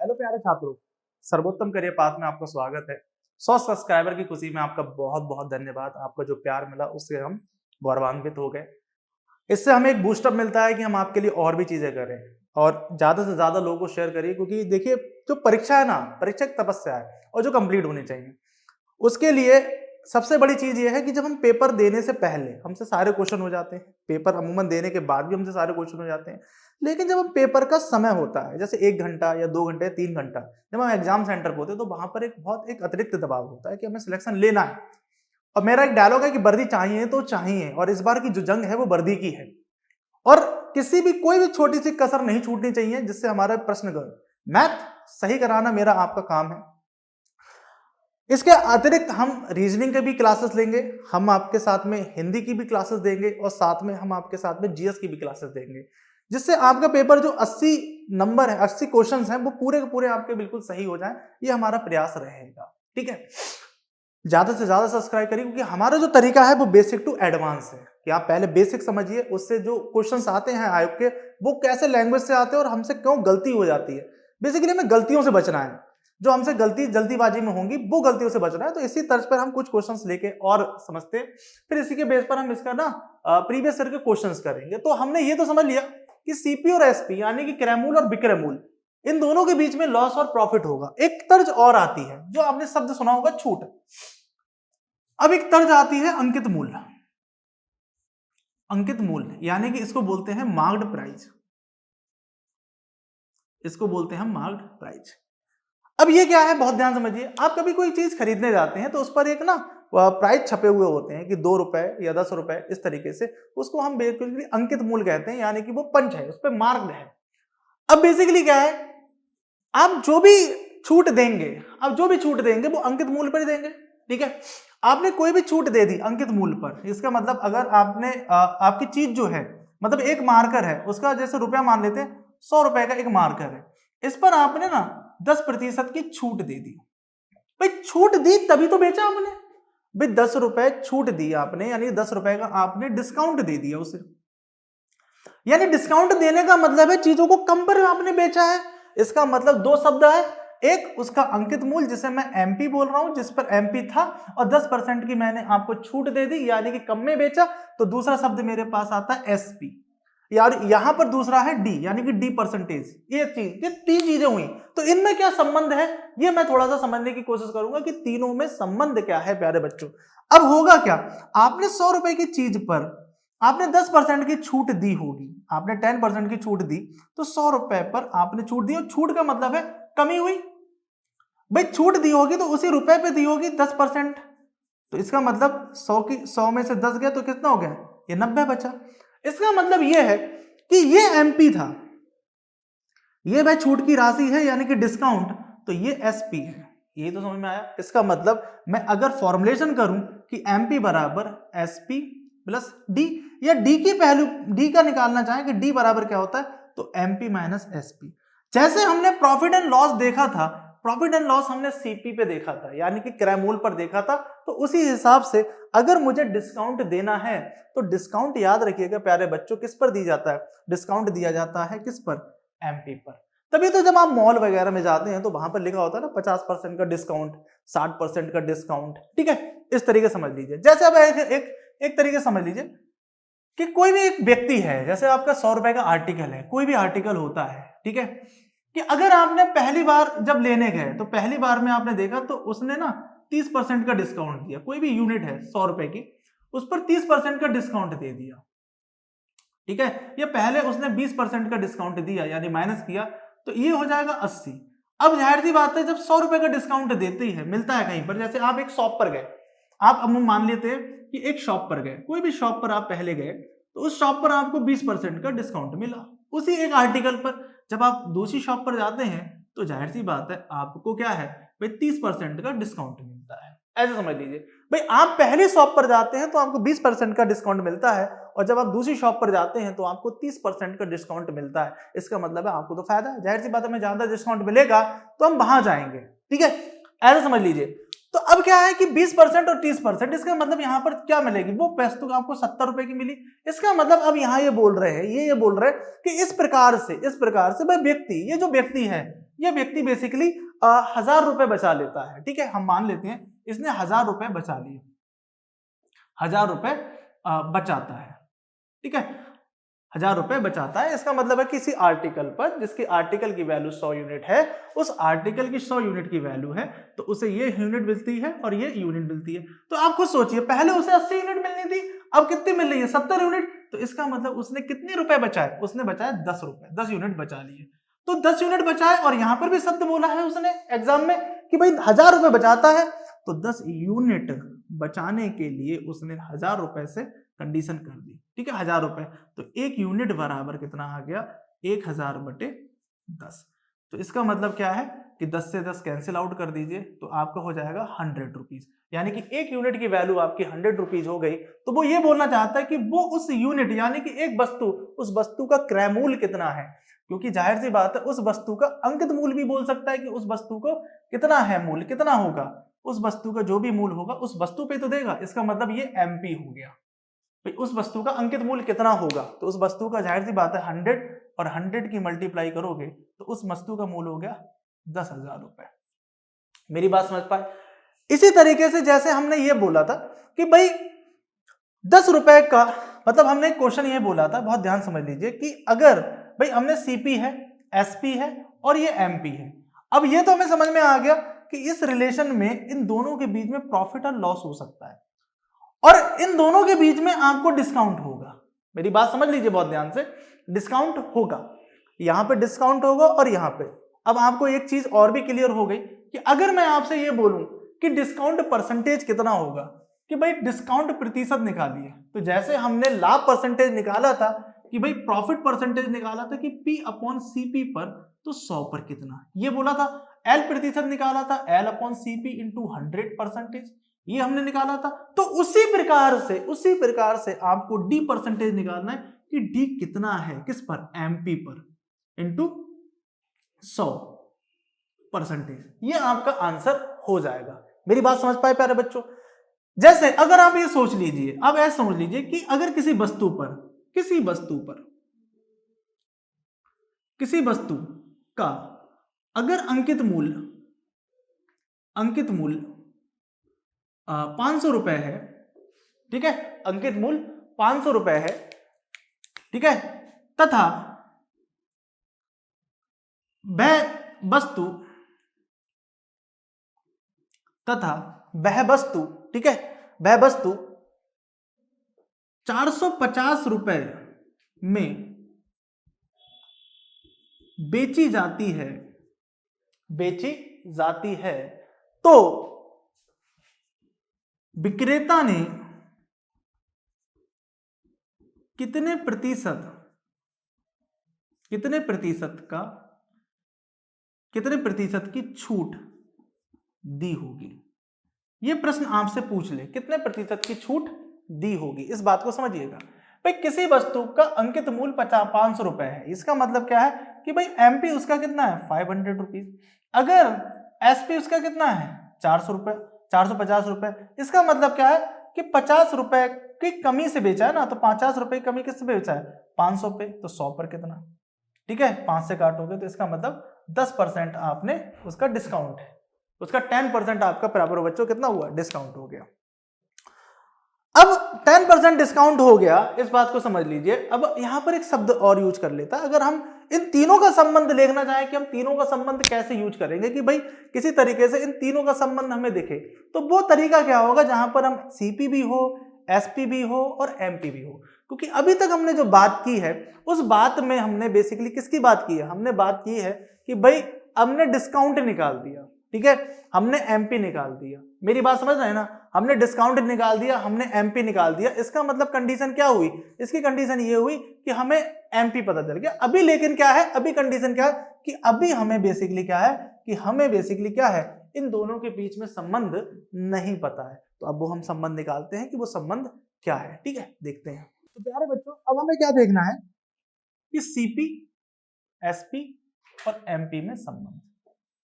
Hello प्यारे छात्रों, सर्वोत्तम करियर पाथ में आपका स्वागत है। 100 सब्सक्राइबर की खुशी में आपका बहुत बहुत धन्यवाद। आपका जो प्यार मिला उससे हम गौरवान्वित हो गए। इससे हमें एक बूस्टअप मिलता है कि हम आपके लिए और भी चीजें करें और ज्यादा से ज्यादा लोगों को शेयर करिए, क्योंकि देखिए जो परीक्षा है ना, परीक्षा एक तपस्या है और जो कंप्लीट होनी चाहिए। उसके लिए सबसे बड़ी चीज ये है कि जब हम पेपर देने से पहले हमसे सारे क्वेश्चन हो जाते हैं, पेपर अमूमन देने के बाद भी हमसे सारे क्वेश्चन हो जाते हैं, लेकिन जब हम पेपर का समय होता है जैसे 1 घंटा या 2 घंटे या 3 घंटा, जब हम एग्जाम सेंटर पर होते हैं तो वहां पर एक अतिरिक्त दबाव होता है कि हमें सिलेक्शन लेना है। और मेरा एक डायलॉग है कि वर्दी चाहिए तो चाहिए, और इस बार की जो जंग है वो वर्दी की है। और किसी भी कोई भी छोटी सी कसर नहीं छूटनी चाहिए जिससे हमारा प्रश्न मैथ सही कराना मेरा आपका काम है। इसके अतिरिक्त हम रीजनिंग के भी क्लासेस लेंगे, हम आपके साथ में हिंदी की भी क्लासेस देंगे और साथ में हम आपके साथ में जीएस की भी क्लासेस देंगे, जिससे आपका पेपर जो 80 नंबर है, 80 क्वेश्चंस हैं, वो पूरे के पूरे आपके बिल्कुल सही हो जाएं। ये हमारा प्रयास रहेगा। ठीक है, ज्यादा से ज्यादा सब्सक्राइब करिए, क्योंकि हमारा जो तरीका है वो बेसिक टू एडवांस है कि आप पहले बेसिक समझिए, उससे जो क्वेश्चंस आते हैं आयोग के वो कैसे लैंग्वेज से आते हैं और हमसे क्यों गलती हो जाती है। बेसिकली हमें गलतियों से बचना है, जो हमसे गलती जल्दीबाजी में होंगी वो गलतियों से बचना है। तो इसी तर्ज पर हम कुछ क्वेश्चंस लेके और समझते हैं, फिर इसी के बेस पर हम इसका ना प्रीवियस ईयर के क्वेश्चंस करेंगे। तो हमने ये तो समझ लिया कि सीपी और एसपी यानी कि क्रैमूल और बिक्रैमूल, इन दोनों के बीच में लॉस और प्रॉफिट होगा। एक तर्ज और आती है जो आपने शब्द सुना होगा, छूट। अब एक तर्ज आती है अंकित मूल्य। अंकित मूल्य यानी कि इसको बोलते हैं मार्क्ड प्राइस, इसको बोलते हैं मार्क्ड प्राइस। अब ये क्या है, बहुत ध्यान समझिए। आप कभी कोई चीज खरीदने जाते हैं तो उस पर एक ना प्राइस छपे हुए होते हैं कि 2 रुपए या 10 रुपए, इस तरीके से उसको हम बेसिकली अंकित मूल्य कहते हैं, यानी कि वो पंच है, उस पर मार्क्ड है। अब बेसिकली क्या है, आप जो भी छूट देंगे, अब जो भी छूट देंगे वो अंकित मूल्य पर ही देंगे। ठीक है, आपने कोई भी छूट दे दी अंकित मूल्य पर, इसका मतलब अगर आपने आपकी चीज जो है, मतलब एक मार्कर है, उसका जैसे रुपया मान लेते हैं, 100 रुपए का एक मार्कर है, इस पर आपने ना 10% की छूट दे दी। भाई छूट दी तभी तो बेचा आपने। भाई 10 रुपए छूट दी आपने, यानी 10 रुपए का आपने डिस्काउंट दे दिया उसे। यानी डिस्काउंट देने का मतलब है चीजों को कम पर आपने बेचा है। इसका मतलब दो शब्द है, एक उसका अंकित मूल्य जिसे मैं एमपी बोल रहा हूं, जिस पर एमपी था, और 10% की मैंने आपको छूट दे दी यानी कि कम में बेचा। तो दूसरा शब्द मेरे पास आता है एसपी, यार यहां पर दूसरा है डी यानी कि डी परसेंटेज। ये चीज, ये 3 चीजें हुई। तो इनमें क्या संबंध है ये मैं थोड़ा सा समझने की कोशिश करूंगा कि तीनों में संबंध क्या है प्यारे बच्चों। अब होगा क्या, आपने 100 रुपए की चीज पर आपने 10% की छूट दी होगी, आपने 10% की छूट दी, तो 100 रुपए पर आपने छूट दी, और छूट का मतलब है कमी हुई। भाई छूट दी होगी तो उसी रुपए पे दी होगी 10%, तो इसका मतलब 100 में से 10 गया तो कितना हो गया, ये 90 बचा। इसका मतलब ये है कि ये एमपी था, ये भाई छूट की राशि है यानी कि डिस्काउंट, तो ये एसपी है। ये तो समझ में आया। इसका मतलब मैं अगर फॉर्मुलेशन करूं कि एमपी बराबर एसपी प्लस डी, या डी की पहलू डी का निकालना चाहें कि डी बराबर क्या होता है, तो एमपी माइनस एसपी। जैसे हमने प्रॉफिट एंड लॉस देखा था, प्रॉफिट एंड लॉस हमने सीपी पे देखा था यानी कि क्रय मूल्य पर देखा था, तो उसी हिसाब से अगर मुझे डिस्काउंट देना है तो डिस्काउंट याद रखिएगा प्यारे बच्चों, किस पर दी जाता है, डिस्काउंट दिया जाता है किस पर, एमपी पर। तभी तो जब आप मॉल वगैरह में जाते हैं तो वहां पर लिखा होता है ना 50% का डिस्काउंट, 60% का डिस्काउंट। ठीक है, इस तरीके समझ लीजिए। जैसे अब एक तरीके समझ लीजिए कि कोई भी एक व्यक्ति है, जैसे आपका 100 रुपए का आर्टिकल है, कोई भी आर्टिकल होता है, ठीक है, कि अगर आपने पहली बार जब लेने गए तो पहली बार में आपने देखा तो उसने ना 30% का डिस्काउंट दिया। कोई भी यूनिट है 100 रुपए की, उस पर 30% का डिस्काउंट दे दिया। ठीक है, ये पहले उसने 20% का डिस्काउंट दिया यानी माइनस किया, तो ये हो जाएगा 80। अब जाहिर सी बात है जब 100 रुपए का डिस्काउंट देते ही है, मिलता है कहीं पर, जैसे आप एक शॉप पर गए, आप अब मान लेते हैं कि एक शॉप पर गए, कोई भी शॉप पर आप पहले गए, तो उस शॉप पर आपको 20% का डिस्काउंट मिला उसी एक आर्टिकल पर। जब आप दूसरी शॉप पर जाते हैं तो जाहिर सी बात है आपको क्या है भाई 30% का डिस्काउंट मिलता है। ऐसे समझ लीजिए भाई, आप पहले शॉप पर जाते हैं तो आपको 20% का डिस्काउंट मिलता है, और जब आप दूसरी शॉप पर जाते हैं तो आपको 30% का डिस्काउंट मिलता है। इसका मतलब है आपको तो फायदा है, जाहिर सी बात है, हमें ज्यादा डिस्काउंट मिलेगा तो हम वहां जाएंगे। ठीक है, ऐसे समझ लीजिए। तो अब क्या है कि 20% और 30%, इसका मतलब यहां पर क्या मिलेगी, वो वस्तु आपको 70 रुपए की मिली। इसका मतलब अब यहाँ ये बोल रहे हैं, ये बोल रहे हैं कि इस प्रकार से भाई व्यक्ति, ये जो व्यक्ति है ये व्यक्ति बेसिकली 1000 रुपए बचा लेता है, ठीक है, हम मान लेते हैं इसने 1000 रुपए बचा लिए, 1000 रुपए बचाता है, ठीक है, 1000 रुपए बचाता है। इसका मतलब है किसी आर्टिकल पर जिसकी आर्टिकल की वैल्यू 100 यूनिट है, उस आर्टिकल की 100 यूनिट की वैल्यू है, तो उसे ये यूनिट मिलती है और ये यूनिट मिलती है। तो आप खुद सोचिए, पहले उसे 80 यूनिट मिलनी थी, अब कितनी मिल रही है, 70 यूनिट। तो इसका मतलब उसने कितने रुपए बचाए, उसने बचाए 10 रुपए, 10 यूनिट बचा लिए। तो 10 यूनिट बचाए, और यहां पर भी शब्द बोला है उसने एग्जाम में कि भाई 1000 रुपए बचाता है, तो 10 यूनिट बचाने के लिए उसने 1000 रुपए से कंडीशन कर दी, ठीक है, 1000 रुपए। तो 1 यूनिट बराबर कितना आ गया, 1000 बटे 10। तो इसका मतलब क्या है कि 10 से 10 कैंसिल आउट कर दीजिए, तो आपका हो जाएगा 100 रुपीज, यानी कि 1 यूनिट की वैल्यू आपकी 100 रुपीज हो गई। तो वो ये बोलना चाहता है कि वो उस यूनिट यानी कि एक वस्तु, उस वस्तु का क्रय मूल्य कितना है, क्योंकि जाहिर सी बात है उस वस्तु का अंकित मूल्य भी बोल सकता है कि उस वस्तु को कितना है मूल्य, कितना होगा, उस वस्तु का जो भी मूल्य होगा उस वस्तु पे तो देगा। इसका मतलब ये एमपी हो गया, भाई उस वस्तु का अंकित मूल्य कितना होगा, तो उस वस्तु का जाहिर सी बात है 100 और 100 की मल्टीप्लाई करोगे तो उस वस्तु का मूल्य हो गया 10,000 रुपए। मेरी बात समझ पाए? इसी तरीके से जैसे हमने ये बोला था कि भाई 10 रुपए का मतलब हमने क्वेश्चन ये बोला था, बहुत ध्यान समझ लीजिए कि अगर भाई हमने सीपी है, एसपी है और ये एमपी है। अब ये तो हमें समझ में आ गया कि इस रिलेशन में इन दोनों के बीच में प्रॉफिट और लॉस हो सकता है, और इन दोनों के बीच में आपको डिस्काउंट होगा। मेरी बात समझ लीजिए बहुत ध्यान से, डिस्काउंट होगा, यहां पे डिस्काउंट होगा और यहां पे। अब आपको एक चीज और भी क्लियर हो गई कि अगर मैं आपसे ये बोलूं कि डिस्काउंट परसेंटेज कितना होगा, कि भाई डिस्काउंट प्रतिशत निकालिए, तो जैसे हमने लाभ परसेंटेज निकाला था कि भाई प्रॉफिट परसेंटेज निकाला था कि P अपॉन CP पर, तो 100 पर कितना, ये बोला था। L प्रतिशत निकाला था L अपॉन CP इंटू 100%, ये हमने निकाला था। तो उसी प्रकार से आपको D परसेंटेज निकालना है कि D कितना है, किस पर, MP पर इंटू 100%, ये आपका आंसर हो जाएगा। मेरी बात समझ पाए प्यारे बच्चों? जैसे अगर आप ये सोच लीजिए, आप ऐसा समझ लीजिए कि अगर किसी वस्तु का अगर अंकित मूल्य 500 रुपए है, ठीक है, अंकित मूल्य 500 रुपए है, ठीक है, तथा वह वस्तु ठीक है, वह वस्तु 450 रुपए में बेची जाती है, तो विक्रेता ने कितने प्रतिशत की छूट दी होगी। यह प्रश्न आपसे पूछ ले, कितने प्रतिशत की छूट दी होगी, इस बात को समझिएगा। भाई किसी वस्तु का अंकित मूल्य 500 रुपए है, इसका मतलब क्या है कि भाई एमपी उसका कितना है 500 रुपीज, अगर एसपी उसका कितना है 400 रुपए, 450 रुपए, इसका मतलब क्या है कि 50 रुपए की कमी से बेचा है ना, तो 50 रुपए की कमी किससे बेचा है 500 पे, तो 100 पर कितना, ठीक है, 5 से काटोगे तो इसका मतलब 10% आपने उसका डिस्काउंट है, उसका 10% आपका बराबर बच्चों कितना हुआ, डिस्काउंट हो गया। अब 10% डिस्काउंट हो गया, इस बात को समझ लीजिए। अब यहां पर एक शब्द और यूज कर लेता, अगर हम इन तीनों का संबंध देखना चाहें कि हम तीनों का संबंध कैसे यूज करेंगे, कि भाई किसी तरीके से इन तीनों का संबंध हमें दिखे, तो वो तरीका क्या होगा जहां पर हम सीपी भी हो, एसपी भी हो और एमपी भी हो। क्योंकि अभी तक हमने जो बात की है उस बात में हमने बेसिकली किसकी बात की है, हमने बात की है कि भाई हमने डिस्काउंट निकाल दिया, ठीक है, हमने एमपी निकाल दिया। मेरी बात समझ रहे हैं ना, हमने डिस्काउंट निकाल दिया, हमने एमपी निकाल दिया। इसका मतलब कंडीशन क्या हुई, इसकी कंडीशन ये हुई कि हमें एमपी पता चल गया। अभी लेकिन क्या है, अभी कंडीशन क्या है कि अभी हमें बेसिकली क्या है इन दोनों के बीच में संबंध नहीं पता है। तो अब वो हम संबंध निकालते हैं कि वो संबंध क्या है, ठीक है, देखते हैं। तो प्यारे बच्चों अब हमें क्या देखना है कि सीपी, एसपी और एमपी में संबंध,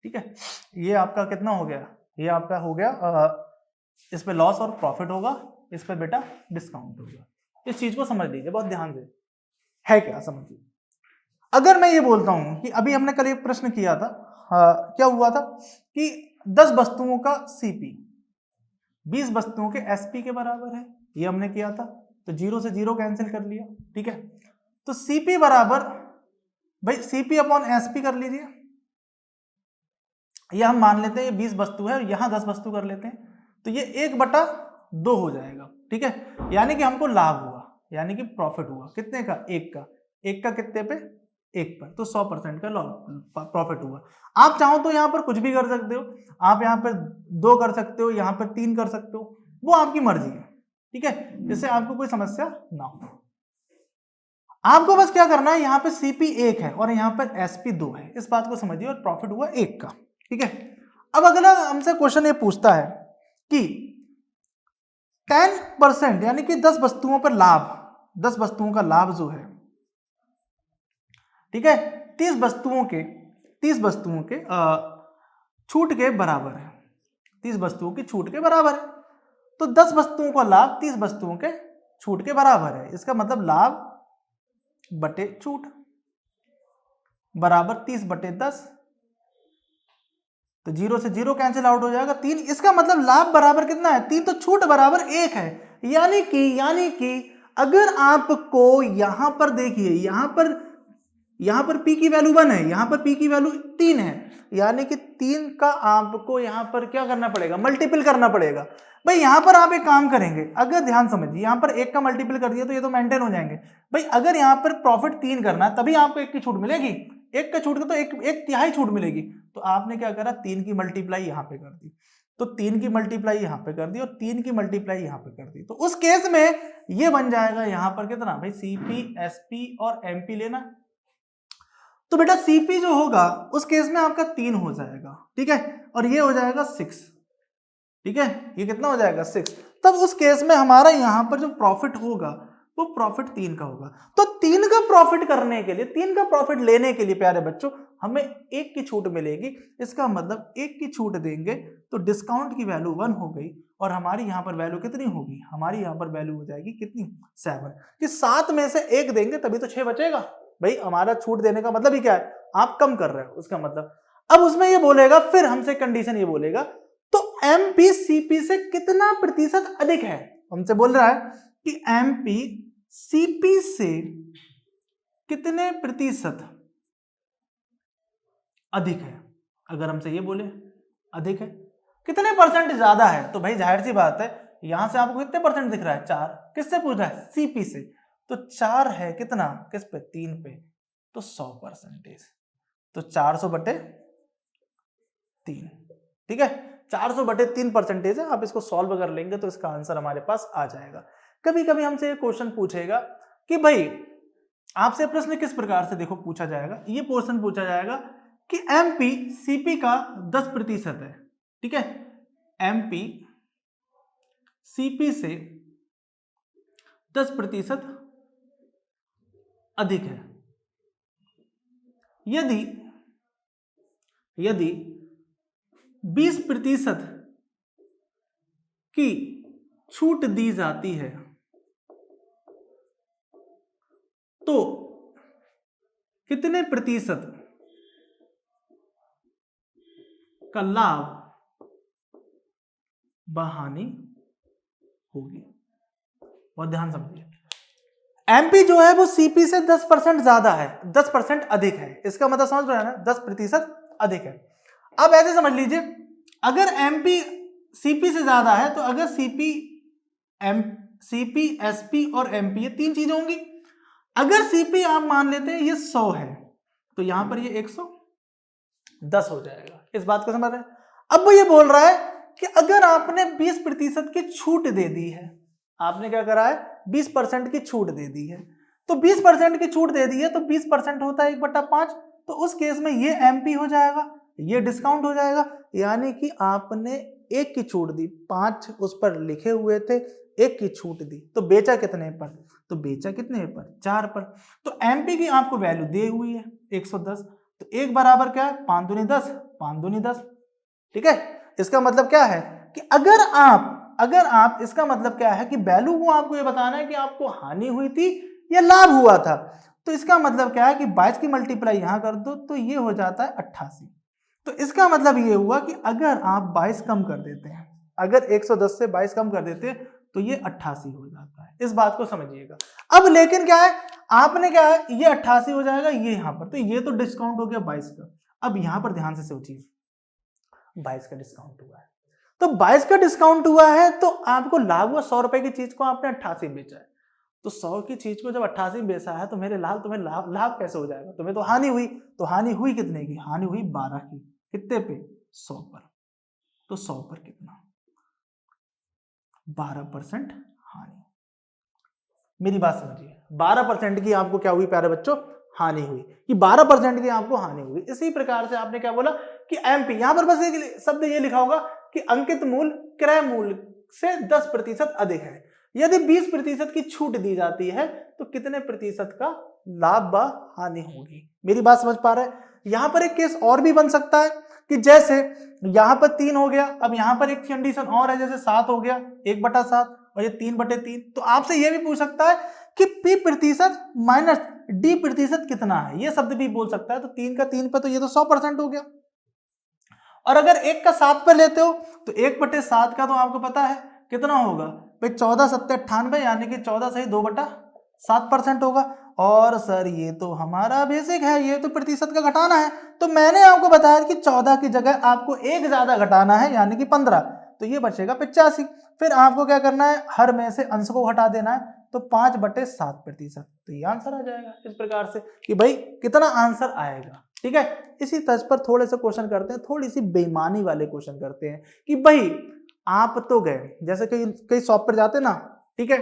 ठीक है। ये आपका कितना हो गया, ये आपका हो गया, इस पे लॉस और प्रॉफिट होगा, इस पे बेटा डिस्काउंट होगा। इस चीज को समझ लीजिए बहुत ध्यान से, है क्या समझिए। अगर मैं ये बोलता हूं कि अभी हमने कल एक प्रश्न किया था, क्या हुआ था कि 10 वस्तुओं का सीपी 20 वस्तुओं के एसपी के बराबर है, ये हमने किया था। तो 0 से 0 कैंसिल कर लिया, ठीक है। तो सीपी बराबर भाई सीपी अपॉन एसपी कर लीजिए, ये हम मान लेते हैं ये 20 वस्तु है, यहां 10 वस्तु कर लेते हैं, तो ये 1/2 हो जाएगा, ठीक है। यानी कि हमको लाभ हुआ, यानी कि प्रॉफिट हुआ कितने का, 1 का। 1 का कितने पे, 1 पर, तो 100% का प्रॉफिट हुआ। आप चाहो तो यहां पर कुछ भी कर सकते हो, आप यहां पर 2 कर सकते हो, यहां पर 3 कर सकते हो, वो आपकी मर्जी है, ठीक है, जिससे आपको कोई समस्या ना हो। आपको बस क्या करना है, यहां पे सीपी 1 है और यहां पर एसपी 2 है, इस बात को समझिए, और प्रॉफिट हुआ 1 का, ठीक है। अब अगला हमसे क्वेश्चन ये पूछता है कि 10% यानी कि 10 वस्तुओं पर लाभ, 10 वस्तुओं का लाभ जो है, ठीक है, 30 वस्तुओं के छूट के बराबर है, 30 वस्तुओं की छूट के बराबर है। तो 10 वस्तुओं का लाभ 30 वस्तुओं के छूट के बराबर है, इसका मतलब लाभ बटे छूट बराबर 30/10, तो 0 से 0 कैंसिल आउट हो जाएगा 3, इसका मतलब लाभ बराबर कितना है 3, तो छूट बराबर 1 है। यानी कि अगर आपको यहां पर देखिए, यहां पर पी की वैल्यू 1 है, यहां पर पी की वैल्यू 3 है, यानी कि 3 का आपको यहां पर क्या करना पड़ेगा, मल्टीपल करना पड़ेगा। भाई यहां पर आप एक काम करेंगे, अगर ध्यान समझिए, यहां पर 1 का मल्टीपल कर दिया तो ये तो मेंटेन हो जाएंगे। भाई अगर यहां पर प्रॉफिट 3 करना है तभी आपको 1 की छूट मिलेगी, 1 का छूट तो एक तिहाई छूट मिलेगी। तो आपने क्या करा, 3 की मल्टीप्लाई यहां पे कर दी, तो 3 की मल्टीप्लाई यहां पे कर दी और 3 की मल्टीप्लाई यहां पे कर दी, तो उस केस में ये बन जाएगा यहां पर कितना भाई, सीपी एसपी और एमपी लेना। तो बेटा सीपी जो होगा उस केस में आपका 3 हो जाएगा, ठीक है, और ये हो जाएगा 6, ठीक है, ये कितना हो जाएगा 6। तब उस केस में हमारा यहां पर जो प्रॉफिट होगा वो प्रॉफिट 3 का होगा। तो 3 का प्रॉफिट करने के लिए, 3 का प्रॉफिट लेने के लिए प्यारे बच्चों हमें 1 की छूट मिलेगी, इसका मतलब 1 की छूट देंगे तो डिस्काउंट की वैल्यू 1 हो गई, और हमारी यहां पर वैल्यू कितनी होगी, हमारी यहां पर वैल्यू हो जाएगी कितनी, 7। कि 7 में से 1 देंगे तभी तो 6 बचेगा। भाई हमारा छूट देने का मतलब ही क्या है, आप कम कर रहे हो उसका मतलब। अब उसमें ये बोलेगा, फिर हमसे कंडीशन ये बोलेगा, तो एमपी सीपी से कितना प्रतिशत अधिक है, हमसे बोल रहा है कि एमपी सीपी से कितने प्रतिशत अधिक है। अगर हमसे ये बोले अधिक है, कितने परसेंट ज्यादा है, तो भाई जाहिर सी बात है यहां से आपको कितने परसेंट दिख रहा है, 4। किससे पूछ रहा है, सीपी से, तो 4 है कितना, किस पे, 3 पे, तो 100%, तो 400/3, ठीक है, 400/3% है। आप इसको सॉल्व कर लेंगे तो इसका आंसर हमारे पास आ जाएगा। कभी कभी हमसे क्वेश्चन पूछेगा कि भाई आपसे प्रश्न किस प्रकार से देखो पूछा जाएगा, ये क्वेश्चन पूछा जाएगा कि एमपी सीपी का 10% है, ठीक है, एमपी सीपी से 10% अधिक है। यदि 20% की छूट दी जाती है तो कितने प्रतिशत का लाभ बहानी होगी। बहुत ध्यान समझिए, एमपी जो है वो सीपी से 10% ज्यादा है, 10% अधिक है, इसका मतलब समझ रहे हैं ना, 10% अधिक है। अब ऐसे समझ लीजिए, अगर एमपी सीपी से ज्यादा है तो अगर सीपी एसपी और एमपी ये 3 चीजें होंगी। अगर सीपी आप मान लेते हैं ये 100 है तो यहां पर ये 110 हो जाएगा, इस बात को समझ रहे हैं। अब वो ये बोल रहा है कि अगर आपने 20% की छूट दे दी है, आपने क्या करा है, 20% की छूट दे दी है, तो 20% की छूट दे दी है तो 20% होता है 1/5, तो उस केस में ये एमपी हो जाएगा, ये डिस्काउंट हो जाएगा। यानी कि आपने 1 की छूट दी, 5 उस पर लिखे हुए थे, 1 की छूट दी, तो बेचा कितने पर, तो बेचा कितने पर, 4 पर। तो एमपी की आपको वैल्यू दी हुई है 110, तो 1 बराबर क्या है, 5 दूनी 10, 5 दूनी 10, ठीक है। इसका मतलब क्या है कि अगर आप इसका मतलब क्या है कि वैल्यू को आपको ये बताना है कि आपको हानि हुई थी या लाभ हुआ था। तो इसका मतलब क्या है कि 22 की मल्टीप्लाई यहां कर दो तो ये हो जाता है 88। तो इसका मतलब ये हुआ कि अगर आप 22 कम कर देते हैं, अगर 110 से 22 कम कर देते हैं तो ये 88 हो जाता है। इस बात को समझिएगा। अब लेकिन क्या है, आपने क्या है, ये 88 हो जाएगा ये यहां पर, तो ये तो डिस्काउंट हो गया 22 का। अब यहां पर ध्यान से सोचिए, 22 का डिस्काउंट हुआ है, तो 22 का डिस्काउंट हुआ है तो आपको लाभ हुआ 100 रुपए की चीज को आपने 88 बेचा है। तो 100 की चीज को जब 88 बेचा है तो मेरे लाभ, तुम्हें लाभ लाभ कैसे हो जाएगा, तुम्हें तो हानि हुई। तो हानि हुई कितने की, हानि हुई 12 की। कितने पे, 100 पर। तो 100 पर कितना, 12% हानि। मेरी बात समझिए, 12% की आपको क्या हुई प्यारे बच्चों, हानि हुई, कि 12% की आपको हानि हुई। इसी प्रकार से आपने क्या बोला कि एमपी, यहां पर बस एक शब्द ये लिखा होगा कि अंकित मूल्य क्रय मूल्य से 10% अधिक है। यदि 20% की छूट दी जाती है तो कितने प्रतिशत का लाभ व हानि होगी। मेरी बात समझ पा रहे हैं। यहां पर एक केस और भी बन सकता है कि जैसे यहां पर 3 हो गया, अब यहां पर एक कंडीशन और है, जैसे 7 हो गया 1/7 और ये 3/3। तो आपसे ये भी पूछ सकता है कि P% माइनस D% कितना है, ये शब्द भी बोल सकता है। तो 3 का 3 पर, तो ये तो 100% हो गया। और अगर 1 का 7 पर लेते हो तो 1/7 का तो आपको पता है कितना होगा भाई, 14 7 98, यानी कि 14 सही 2/7% होगा। और सर ये तो हमारा बेसिक है, ये तो प्रतिशत का घटाना है। तो मैंने आपको बताया कि 14 की जगह आपको एक ज्यादा घटाना है, यानी कि 15, तो ये बचेगा 85। फिर आपको क्या करना है, हर में से अंश को हटा देना है, तो 5/7%। तो ये आंसर आ जाएगा इस प्रकार से कि भाई कितना आंसर आएगा। ठीक है, इसी तर्ज पर थोड़े से क्वेश्चन करते हैं, थोड़ी सी बेईमानी वाले क्वेश्चन करते हैं कि भाई आप तो गए, जैसे कई शॉप पर जाते हैं ना, ठीक है,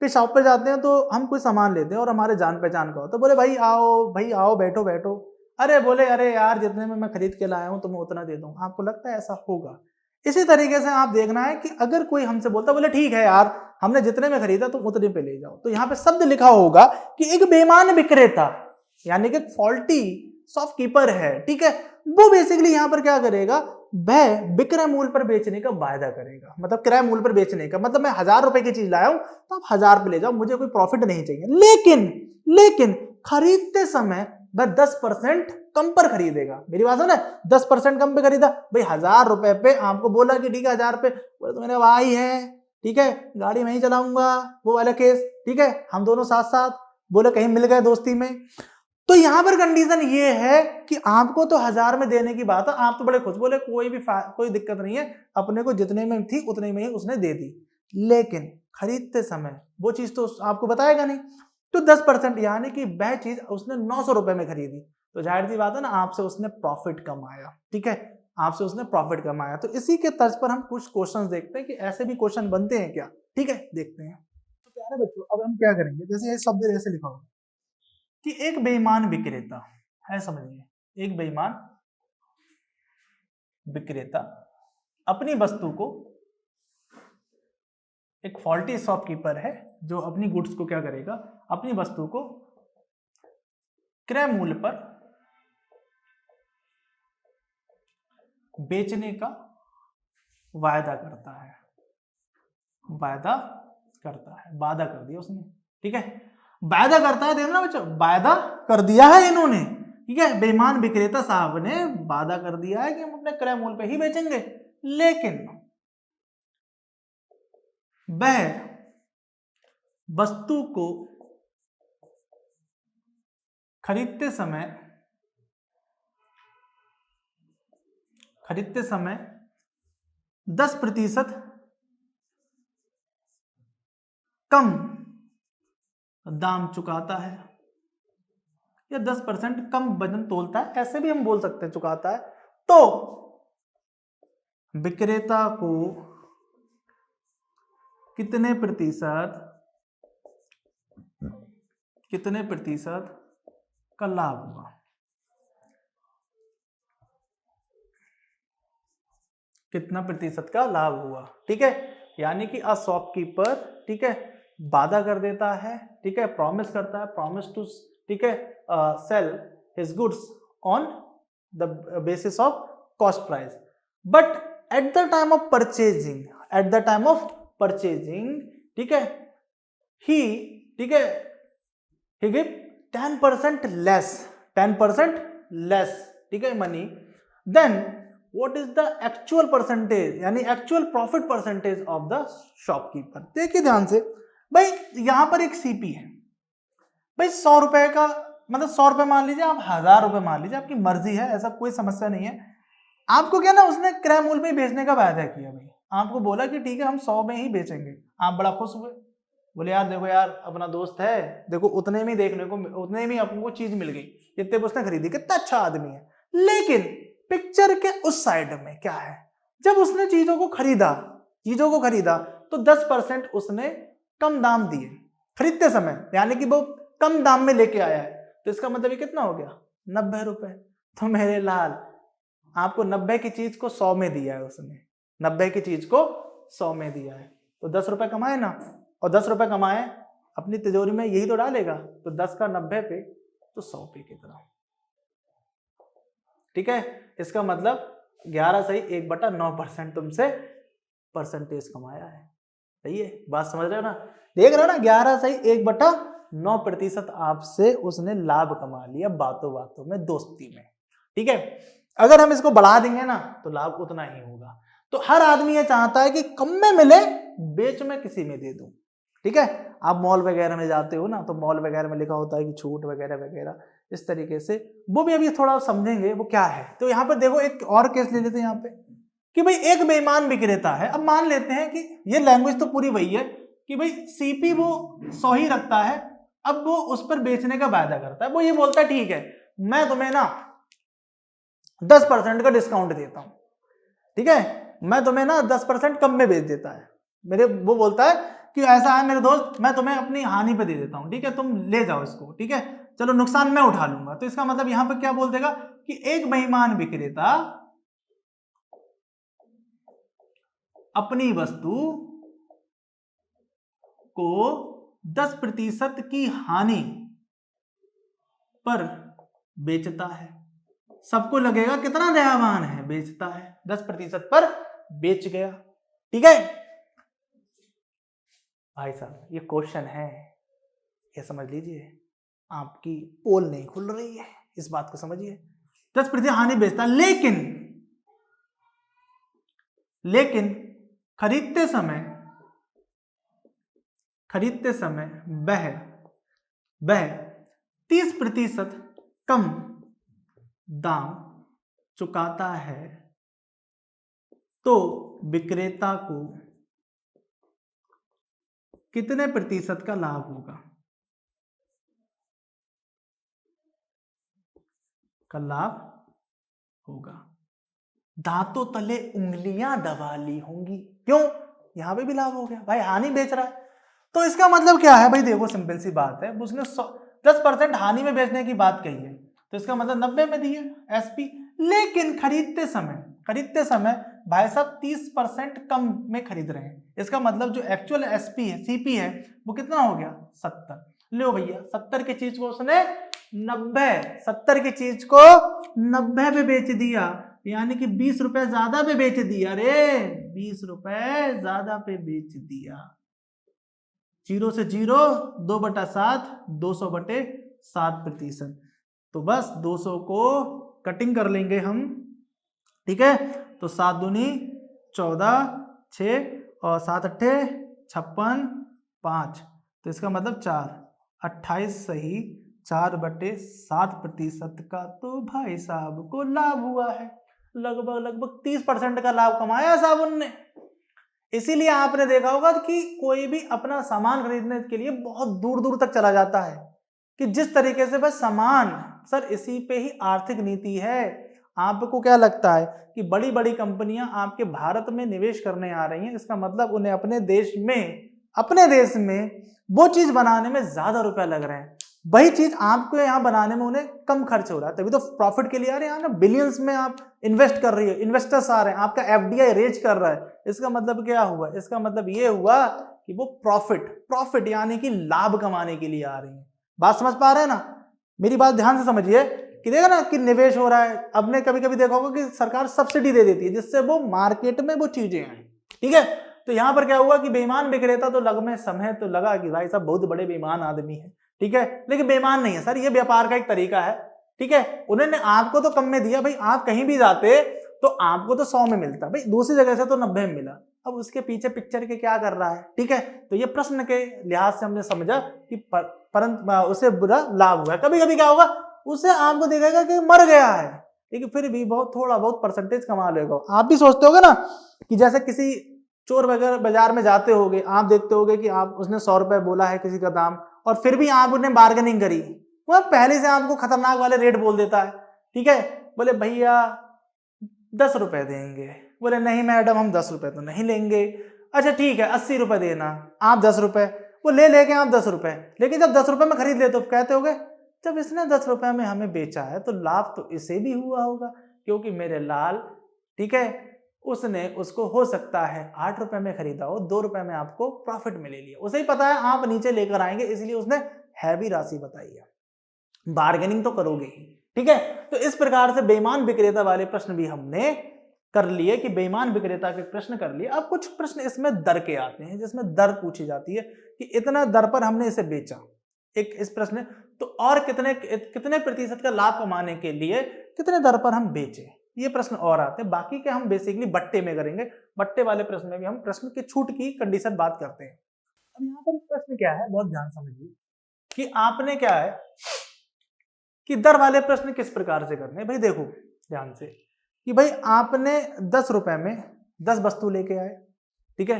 कई शॉप पर जाते हैं तो हम कोई सामान लेते हैं और हमारे जान पहचान का हो, तो बोले भाई आओ बैठो बैठो। अरे बोले अरे यार जितने में मैं खरीद के लाया हूं तुम्हें उतना दे दूं। आपको लगता है ऐसा होगा? इसी तरीके से आप देखना है कि अगर कोई हमसे बोलता बोले ठीक है यार हमने जितने में खरीदा तुम उतने पे ले जाओ, तो यहाँ पे शब्द लिखा होगा कि एक बेईमान विक्रेता, यानी कि फॉल्टी शॉपकीपर है, ठीक है, वो बेसिकली यहाँ पर क्या करेगा, वह विक्रय मूल्य पर बेचने का वायदा करेगा। मतलब क्रय मूल्य पर बेचने का मतलब, मैं 1000 रुपए की चीज लाया हूं तो आप 1000 पे ले जाओ, मुझे कोई प्रॉफिट नहीं चाहिए। लेकिन खरीदते समय वह 10% कम पर खरीदेगा। मेरी बात सुन, 10% कम पे खरीदा भाई, 1000 रुपए पे आपको बोला कि ठीक है 1000 पे, बोले तो मेरे भाई है, ठीक है, गाड़ी मैं ही चलाऊंगा, वो वाला केस, ठीक है, हम दोनों साथ साथ, बोले कहीं मिल गए दोस्ती में। तो यहां पर कंडीशन ये है कि आपको तो 1000 में देने की बात है, आप तो बड़े खुश, बोले कोई दिक्कत नहीं है, अपने को जितने में थी उतने में ही उसने दे दी। लेकिन खरीदते समय वो चीज तो आपको बताएगा नहीं, तो 10%, यानी कि वह चीज उसने 900 रुपए में खरीदी, तो जाहिर सी बात है ना, आपसे उसने प्रॉफिट कमाया। ठीक है, आपसे उसने प्रॉफिट कमाया। तो इसी के तर्ज पर हम कुछ क्वेश्चंस देखते हैं कि ऐसे भी क्वेश्चन बनते हैं क्या। ठीक है, देखते हैं। तो प्यारे बच्चों, अब हम क्या करेंगे, जैसे ये शब्द ऐसे लिखा होगा कि एक बेईमान विक्रेता है, समझिए, एक बेईमान विक्रेता अपनी वस्तु को, एक फॉल्टी शॉपकीपर है जो अपनी गुड्स को क्या करेगा, अपनी वस्तु को क्रय मूल्य पर बेचने का वादा करता है। वादा कर दिया उसने, ठीक है, वादा करता है, देखना बच्चों, वादा कर दिया है इन्होंने, ठीक है, बेईमान विक्रेता साहब ने वादा कर दिया है कि हम अपने क्रय मूल्य पे ही बेचेंगे। लेकिन वह वस्तु को खरीदते समय 10% कम दाम चुकाता है, या 10% कम वजन तोलता है, ऐसे भी हम बोल सकते हैं, चुकाता है। तो विक्रेता को कितने प्रतिशत का लाभ हुआ? कितना प्रतिशत का लाभ हुआ? ठीक है, यानी कि अ शॉपकीपर, ठीक है, वादा कर देता है, ठीक है, प्रॉमिस करता है, प्रॉमिस टू, ठीक है, sell his goods on the basis of cost price, but at the time of purchasing, ठीक है, ही गिव 10% लेस, ठीक है, money then what is the actual percentage, यानी actual profit percentage of the shopkeeper. देखिए ध्यान से भाई, यहां पर एक सीपी है भाई, 100 रुपए का मतलब 100 रुपए मान लीजिए, आप 1000 रुपए मान लीजिए, आपकी मर्जी है, ऐसा कोई समस्या नहीं है। आपको क्या ना, उसने क्रय मूल्य में बेचने का वायदा किया भाई, आपको बोला कि ठीक है हम 100 में ही बेचेंगे, आप बड़ा खुश हुए, बोले यार देखो यार अपना दोस्त है, देखो उतने में देखने को, उतने में आपको चीज मिल गई, जितने पे उसने खरीदी, कितना अच्छा आदमी है। लेकिन पिक्चर के उस साइड में क्या है, जब उसने चीजों को खरीदा तो 10% उसने कम दाम दिए खरीदते समय, यानी कि वो कम दाम में लेके आया है, तो इसका मतलब ये कितना हो गया, 90 रुपए। तो मेरे लाल, आपको 90 की चीज को 100 में दिया है उसने, 90 की चीज को 100 में दिया है, तो 10 रुपए कमाए ना, और 10 रुपए कमाए अपनी तिजोरी में यही तो डालेगा, तो 10 का 90 पे तो 100 पे की तरह, ठीक है। इसका मतलब 11 सही 1/9% तुमसे परसेंटेज कमाया है, सही है, बात समझ रहे हो ना, देख रहे हो ना, 11 सही 1/9% आपसे उसने लाभ कमा लिया बातों बातों में, दोस्ती में, ठीक है। अगर हम इसको बढ़ा देंगे ना तो लाभ उतना ही होगा। तो हर आदमी ये चाहता है कि कम में मिले, बेच में किसी में दे दूं, ठीक है। आप मॉल वगैरह में जाते हो ना, तो मॉल वगैरह में लिखा होता है कि छूट वगैरह वगैरह, इस तरीके से, वो भी अभी थोड़ा समझेंगे वो क्या है। तो यहाँ पर देखो एक और केस ले लेते हैं यहाँ पे, कि भाई एक बेईमान विक्रेता है। अब मान लेते हैं कि ये लैंग्वेज तो पूरी वही है कि भाई सीपी वो 100 ही रखता है, अब वो उस पर बेचने का वायदा करता है, वो ये बोलता है ठीक है मैं तुम्हें ना 10% का डिस्काउंट देता हूं, ठीक है, मैं तुम्हें ना 10% कम में बेच देता है, वो बोलता है कि ऐसा है मेरे दोस्त, मैं तुम्हें अपनी हानि पे दे देता हूं, ठीक है, तुम ले जाओ इसको, ठीक है, चलो नुकसान मैं उठा लूंगा। तो इसका मतलब यहां पर क्या बोल देगा कि एक बेईमान विक्रेता अपनी वस्तु को 10% की हानि पर बेचता है। सबको लगेगा कितना दयावान है, बेचता है 10% पर बेच गया, ठीक है। भाई साहब ये क्वेश्चन है, ये समझ लीजिए, आपकी पोल नहीं खुल रही है, इस बात को समझिए। 10% हानि बेचता, लेकिन खरीदते समय वह 30% कम दाम चुकाता है, तो विक्रेता को कितने प्रतिशत का लाभ होगा, दांतों तले उंगलियां दबा ली होंगी, क्यों, यहां पे भी लाभ हो गया भाई, हानि बेच रहा है। तो इसका मतलब क्या है भाई, देखो सिंपल सी बात है, उसने 10% हानि में बेचने की बात कही है, तो इसका मतलब 90 में दी है एसपी, लेकिन खरीदते समय भाई साहब 30% कम में खरीद रहे हैं, इसका मतलब जो एक्चुअल एसपी है, सीपी है, वो कितना हो गया 70। लो भैया 70 की चीज को उसने 70 की चीज को 90 पे बेच दिया, यानी कि 20 रुपए ज्यादा पे बेच दिया रे, 20 रुपए ज्यादा पे बेच दिया। 0 से 0 2/7 200/7%, तो बस 200 को कटिंग कर लेंगे हम, ठीक है, तो 7 दूनी 14, 6 और 7 अट्ठे 56, 5, तो इसका मतलब 4, 28 सही 4/7% का तो भाई साहब को लाभ हुआ है, लगभग 30% का लाभ कमाया साहब उनने। इसीलिए आपने देखा होगा कि कोई भी अपना सामान खरीदने के लिए बहुत दूर दूर तक चला जाता है, कि जिस तरीके से बस सामान, सर इसी पे ही आर्थिक नीति है। आपको क्या लगता है कि बड़ी बड़ी कंपनियां आपके भारत में निवेश करने आ रही हैं, इसका मतलब उन्हें अपने देश में वो चीज बनाने में ज्यादा रुपया लग रहे हैं, वही चीज आपको यहाँ बनाने में उन्हें कम खर्च हो रहा है, तभी तो प्रॉफिट के लिए आ रहे हैं ना, बिलियंस में आप इन्वेस्ट कर रही है, इन्वेस्टर्स आ रहे हैं, आपका एफडीआई रेज कर रहा है, इसका मतलब क्या हुआ, इसका मतलब ये हुआ कि वो प्रॉफिट यानी कि लाभ कमाने के लिए आ रही है। बात समझ पा रहे हैं ना, मेरी बात ध्यान से समझिए, कि देखा ना कि निवेश हो रहा है। अब ने कभी कभी देखा होगा कि सरकार सब्सिडी दे देती है जिससे वो मार्केट में वो चीजें आए, ठीक है। तो यहां पर क्या हुआ कि बेईमान विक्रेता तो लगमे समय तो लगा कि भाई साहब बहुत बड़े बेईमान आदमी है, ठीक है, लेकिन बेईमान नहीं है सर, ये व्यापार का एक तरीका है, ठीक है, उन्होंने आपको तो कम में दिया, भाई आप कहीं भी जाते तो आपको तो 100 में मिलता, भाई दूसरी जगह से तो 90 में मिला। अब उसके पीछे पिक्चर के क्या कर रहा है, ठीक है, तो ये प्रश्न के लिहाज से हमने समझा कि परंतु उसे बुरा लाभ हुआ है। कभी कभी क्या होगा, उसे आपको दिखेगा कि मर गया है, लेकिन फिर भी बहुत थोड़ा बहुत परसेंटेज कमा लेगा। आप भी सोचते होगे ना कि जैसे किसी चोर वगैरह बाजार में जाते होगे, आप देखते होगे कि आप उसने 100 रुपए बोला है किसी का दाम, और फिर भी आप उन्हें बार्गेनिंग करी, वह पहले से आपको खतरनाक वाले रेट बोल देता है, ठीक है, बोले भैया 10 रुपए देंगे, बोले नहीं मैडम हम 10 रुपए तो नहीं लेंगे, अच्छा ठीक है 80 रुपए देना, आप 10 रुपए, वो लेके आप 10 रुपए, लेकिन जब 10 रुपए में खरीद ले तो कहते होगे जब इसने 10 रुपए में हमें बेचा है तो लाभ तो इसे भी हुआ होगा, क्योंकि मेरे लाल, ठीक है, उसने उसको हो सकता है 8 रुपए में खरीदा हो, 2 रुपए में आपको प्रॉफिट में ले लिया, उसे ही पता है आप नीचे लेकर आएंगे, इसलिए उसने हैवी राशि बताई है, बार्गेनिंग तो करोगे ही, ठीक है। तो इस प्रकार से बेईमान विक्रेता वाले प्रश्न भी हमने कर लिए कि बेईमान विक्रेता के प्रश्न कर लिए। अब कुछ प्रश्न इसमें दर के आते हैं, जिसमें दर पूछी जाती है कि इतना दर पर हमने इसे बेचा, एक इस प्रश्न, तो और कितने प्रतिशत का लाभ कमाने के लिए कितने दर पर हम बेचे, ये प्रश्न और आते हैं। बाकी के हम बेसिकली बट्टे में करेंगे, बट्टे वाले प्रश्न में भी हम प्रश्न की छूट की कंडीशन बात करते हैं। अब यहाँ पर एक प्रश्न क्या है, बहुत ध्यान समझिए कि आपने क्या है कि दर वाले प्रश्न किस प्रकार से करने हैं। भाई देखो ध्यान से कि भाई आपने 10 रुपए में 10 वस्तु लेके आए, ठीक है,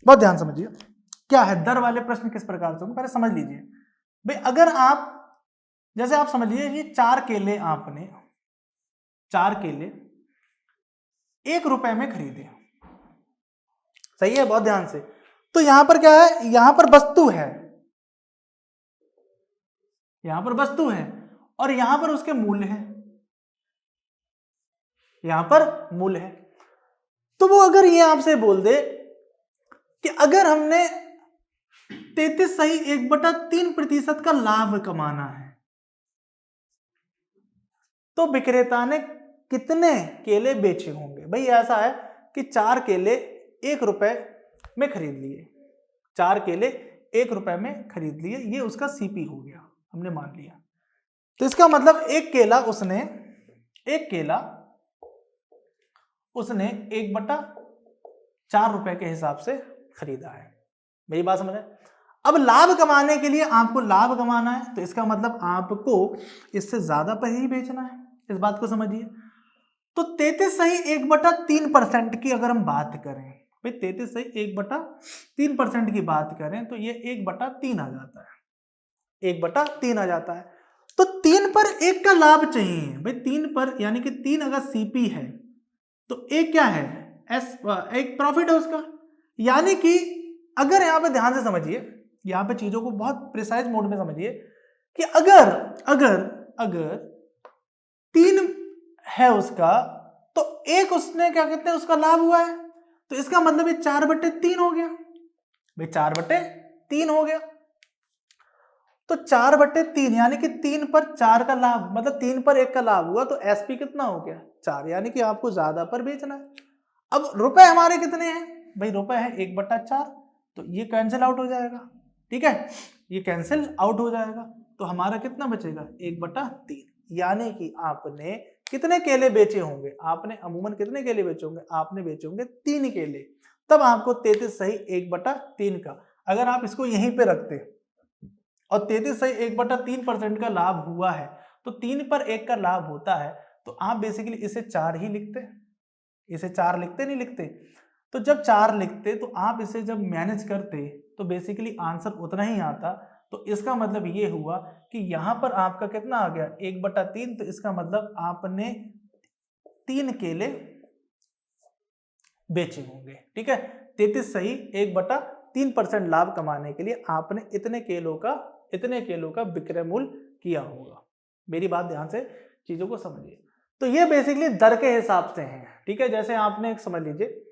बहुत ध्यान समझिए क्या है दर वाले प्रश्न किस प्रकार से होंगे, पहले समझ लीजिए। भाई अगर आप जैसे आप समझ लीजिए ये 4 केले, आपने 4 केले 1 रुपए में खरीदे, सही है, बहुत ध्यान से। तो यहां पर क्या है, यहां पर वस्तु है, यहां पर वस्तु है और यहां पर उसके मूल्य है, यहां पर मूल्य है। तो वो अगर ये आपसे बोल दे कि अगर हमने 33 सही 1/3% का लाभ कमाना है तो विक्रेता ने कितने केले बेचे होंगे। भाई ऐसा है कि 4 केले 1 रुपए में खरीद लिए, 4 केले 1 रुपए में खरीद लिए, ये उसका सीपी हो गया, हमने मान लिया। तो इसका मतलब एक केला उसने 1/4 रुपए के हिसाब से खरीदा है। मेरी बात समझ है। अब लाभ कमाने के लिए आपको लाभ कमाना है, तो इसका मतलब आपको इससे ज्यादा पर ही बेचना है, इस बात को समझिए। तो 33 सही 1/3% की अगर हम बात करें, भाई 33 सही 1/3% की बात करें तो ये 1/3 आ जाता है, 1/3 आ जाता है। तो 3 पर 1 का लाभ चाहिए भाई, 3 पर यानी कि 3 अगर सीपी है तो एक क्या है, एक प्रॉफिट है उसका। यानी कि अगर यहां पे ध्यान से समझिए, यहां पे चीजों को बहुत प्रिसाइज मोड में समझिए कि अगर अगर अगर 3 है उसका तो 1 उसने क्या कहते हैं उसका लाभ हुआ है, तो इसका मतलब ये 4/3 हो गया भाई, 4/3 हो गया। तो 4/3 यानी कि 3 पर 4 का लाभ, मतलब 3 पर 1 का लाभ हुआ, तो एसपी कितना हो गया 4, यानी कि आपको ज्यादा पर बेचना है। अब रुपए हमारे कितने हैं भाई, रुपए है 1/4, तो ये कैंसिल आउट हो जाएगा, ठीक है, ये कैंसिल आउट हो जाएगा। तो हमारा कितना बचेगा 1/3, यानी कि आपने कितने केले बेचे होंगे, आपने अमूमन कितने केले बेचे होंगे, आपने बेचे होंगे 3 केले, तब आपको 33 सही 1/3 का, अगर आप इसको यहीं पे रखते और 33 सही 1/3% का लाभ हुआ है, तो 3 पर 1 का लाभ होता है, तो आप बेसिकली इसे 4 ही लिखते, इसे 4 लिखते नहीं लिखते। तो जब 4 लिखते तो आप इसे जब मैनेज करते तो बेसिकली आंसर उतना ही आता। तो इसका मतलब ये हुआ कि यहां पर आपका कितना आ गया 1/3, तो इसका मतलब आपने 3 केले बेचे होंगे, ठीक है। 33 सही 1/3% लाभ कमाने के लिए आपने इतने केलों का विक्रय मूल्य किया होगा। मेरी बात ध्यान से चीजों को समझिए। तो ये बेसिकली दर के हिसाब से है, ठीक है, जैसे आपने एक समझ लीजिए।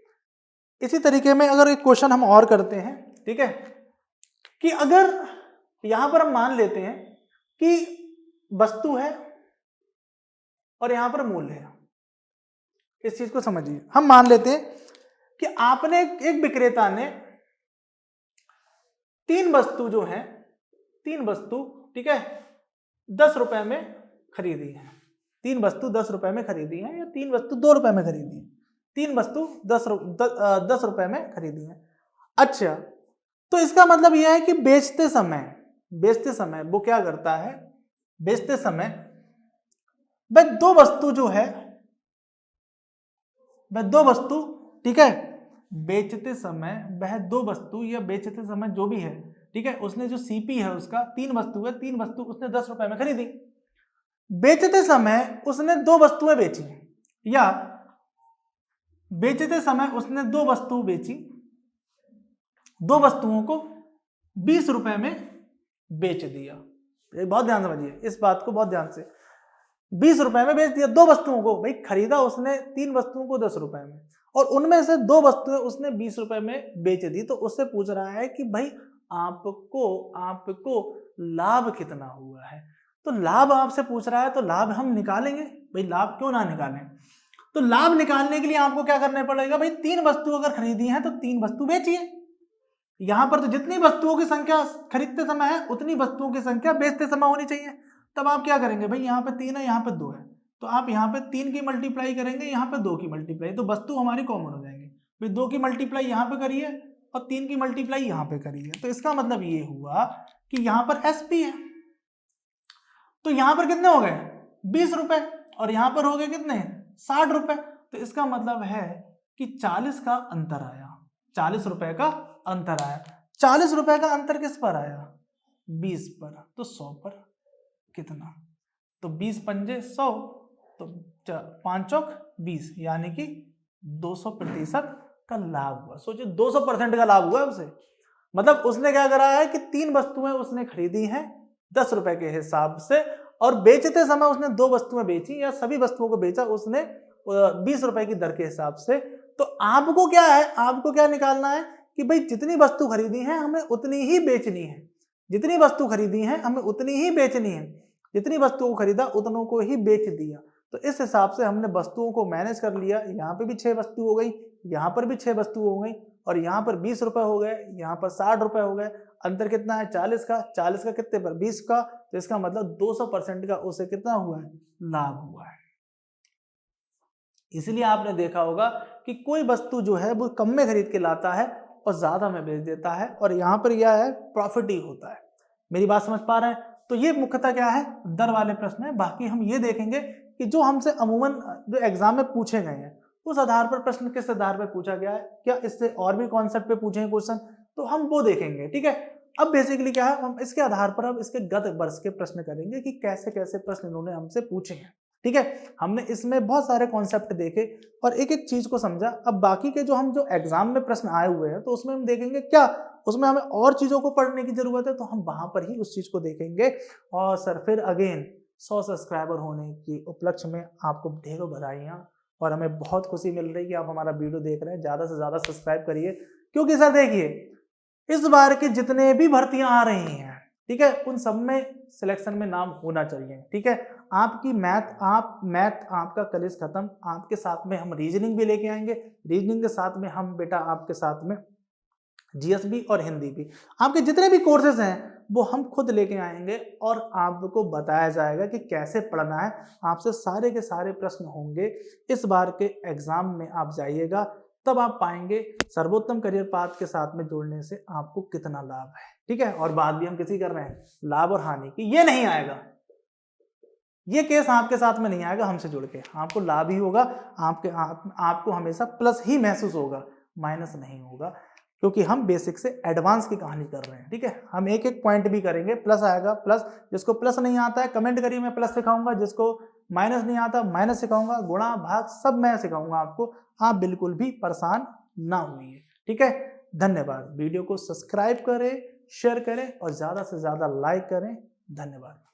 इसी तरीके में अगर एक क्वेश्चन हम और करते हैं, ठीक है, कि अगर यहां पर हम मान लेते हैं कि वस्तु है और यहां पर मूल्य है, इस चीज को समझिए। हम मान लेते हैं कि आपने एक विक्रेता ने 3 वस्तु जो है, 3 वस्तु, ठीक है, 10 रुपए में खरीदी है, 3 वस्तु 10 रुपए में खरीदी है या 3 वस्तु 2 रुपए में खरीदी है, 3 वस्तु 10 रुपए में खरीदी है। अच्छा, तो इसका मतलब यह है कि बेचते समय वो क्या करता है, बेचते समय वह दो वस्तु जो है, वह दो वस्तु, ठीक है, बेचते समय वह दो वस्तु या बेचते समय जो भी है, ठीक है, उसने जो सीपी है उसका 3 वस्तु है, 3 वस्तु उसने 10 रुपए में खरीदी। बेचते समय उसने 2 वस्तुएं बेची, या बेचते समय उसने 2 वस्तु बेची, 2 वस्तुओं को 20 रुपए में बेच दिया। बहुत ध्यान समझिए इस बात को, बहुत ध्यान से, 20 रुपए में बेच दिया 2 वस्तुओं को। भाई खरीदा उसने 3 वस्तुओं को 10 रुपए में, और उनमें से 2 वस्तुएं उसने 20 रुपए में बेच दी। तो उससे पूछ रहा है कि भाई आपको लाभ कितना हुआ है। तो लाभ आपसे पूछ रहा है, तो लाभ हम निकालेंगे। भाई लाभ क्यों ना निकालें, तो लाभ निकालने के लिए आपको क्या करना पड़ेगा, भाई 3 वस्तु अगर खरीदी है तो 3 वस्तु बेचिए। यहां पर तो जितनी वस्तुओं की संख्या खरीदते समय है उतनी वस्तुओं की संख्या बेचते समय होनी चाहिए। तब आप क्या करेंगे, भाई यहाँ पे 3 है, यहाँ पे 2 है, तो आप यहाँ पे 3 की मल्टीप्लाई करेंगे, यहाँ पे 2 की मल्टीप्लाई, तो वस्तु हमारी कॉमन हो जाएंगी। भाई 2 की मल्टीप्लाई यहाँ पे करिए और 3 की मल्टीप्लाई यहाँ पे करिए, तो इसका मतलब ये हुआ कि यहाँ पर एसपी है, तो यहाँ पर कितने हो गए 20 रुपए, और यहाँ पर हो गए कितने 60 रुपए। तो इसका मतलब है कि 40 का अंतर आया, 40 रुपए का अंतर आया। 40 रुपए का अंतर किस पर आया, 20 पर, तो 100 पर कितना, तो 20 पंजे 100, तो 5 चौक 20, यानी कि 200% का लाभ हुआ। सोचिए 200% का लाभ हुआ है उसे। मतलब उसने क्या करा है कि 3 वस्तुएं उसने खरीदी हैं 10 रुपए के हिसाब से, और बेचते समय उसने 2 वस्तुएं बेची या सभी वस्तुओं को बेचा उसने 20 रुपए की दर के हिसाब से। तो आपको क्या है, आपको क्या निकालना है कि भाई जितनी वस्तु खरीदी है हमें उतनी ही बेचनी है, जितनी वस्तु खरीदी है हमें उतनी ही बेचनी है, जितनी वस्तुओं को खरीदा उतनों को ही बेच दिया। तो इस हिसाब से हमने वस्तुओं को मैनेज कर लिया। यहाँ पे भी 6 वस्तु हो गई, यहाँ पर भी 6 वस्तु हो गई, और यहाँ पर 20 रुपए हो गए, यहाँ पर 60 रुपए हो गए। अंतर कितना है 40 का, 40 का कितने पर 20 का, तो इसका मतलब 200% का उसे कितना हुआ है, लाभ हुआ है। इसलिए आपने देखा होगा कि कोई वस्तु जो है वो कम में खरीद के लाता है और ज्यादा में बेच देता है, और यहाँ पर यह है प्रॉफिट ही होता है। मेरी बात समझ पा रहे हैं। तो ये मुख्यतः क्या है, दर वाले प्रश्न है। बाकी हम ये देखेंगे कि जो हमसे अमूमन जो एग्जाम में पूछे गए हैं उस आधार पर प्रश्न किस आधार पर पूछा गया है, क्या इससे और भी कॉन्सेप्ट पे पूछे हैं क्वेश्चन, तो हम वो देखेंगे। ठीक है, अब बेसिकली क्या है, हम इसके आधार पर अब इसके गत वर्ष के प्रश्न करेंगे कि कैसे कैसे प्रश्न इन्होंने हमसे पूछे हैं। ठीक है, हमने इसमें बहुत सारे कॉन्सेप्ट देखे और एक एक चीज को समझा। अब बाकी के जो हम जो एग्जाम में प्रश्न आए हुए हैं तो उसमें हम देखेंगे क्या उसमें हमें और चीजों को पढ़ने की जरूरत है, तो हम वहां पर ही उस चीज को देखेंगे। और सर फिर अगेन 100 सब्सक्राइबर होने की उपलक्ष्य में आपको ढेरों बधाइयाँ, और हमें बहुत खुशी मिल रही है कि आप हमारा वीडियो देख रहे हैं। ज्यादा से ज्यादा सब्सक्राइब करिए, क्योंकि सर देखिए इस बार के जितने भी भर्तियां आ रही हैं, ठीक है, उन सब में सिलेक्शन में नाम होना चाहिए। ठीक है, आपकी मैथ आपका कॉलेज खत्म, आपके साथ में हम रीजनिंग भी लेके आएंगे। रीजनिंग के साथ में हम बेटा आपके साथ में जीएस भी और हिंदी भी, आपके जितने भी कोर्सेज हैं वो हम खुद लेके आएंगे, और आपको बताया जाएगा कि कैसे पढ़ना है। आपसे सारे के सारे प्रश्न होंगे। इस बार के एग्जाम में आप जाइएगा, तब आप पाएंगे सर्वोत्तम करियर पाथ के साथ में जुड़ने से आपको कितना लाभ है। ठीक है, और बात भी हम किसी कर रहे हैं लाभ और हानि की, ये नहीं आएगा, ये केस आपके साथ में नहीं आएगा। हमसे जुड़ के आपको लाभ ही होगा, आपको हमेशा प्लस ही महसूस होगा, माइनस नहीं होगा, क्योंकि हम बेसिक से एडवांस की कहानी कर रहे हैं। ठीक है, हम एक एक पॉइंट भी करेंगे, प्लस आएगा प्लस, जिसको प्लस नहीं आता है कमेंट करिए, मैं प्लस सिखाऊंगा, जिसको माइनस नहीं आता माइनस सिखाऊंगा, गुणा भाग सब मैं सिखाऊंगा आपको। आप बिल्कुल भी परेशान ना होइए। ठीक है, धन्यवाद। वीडियो को सब्सक्राइब करें, शेयर करें और ज्यादा से ज्यादा लाइक करें। धन्यवाद।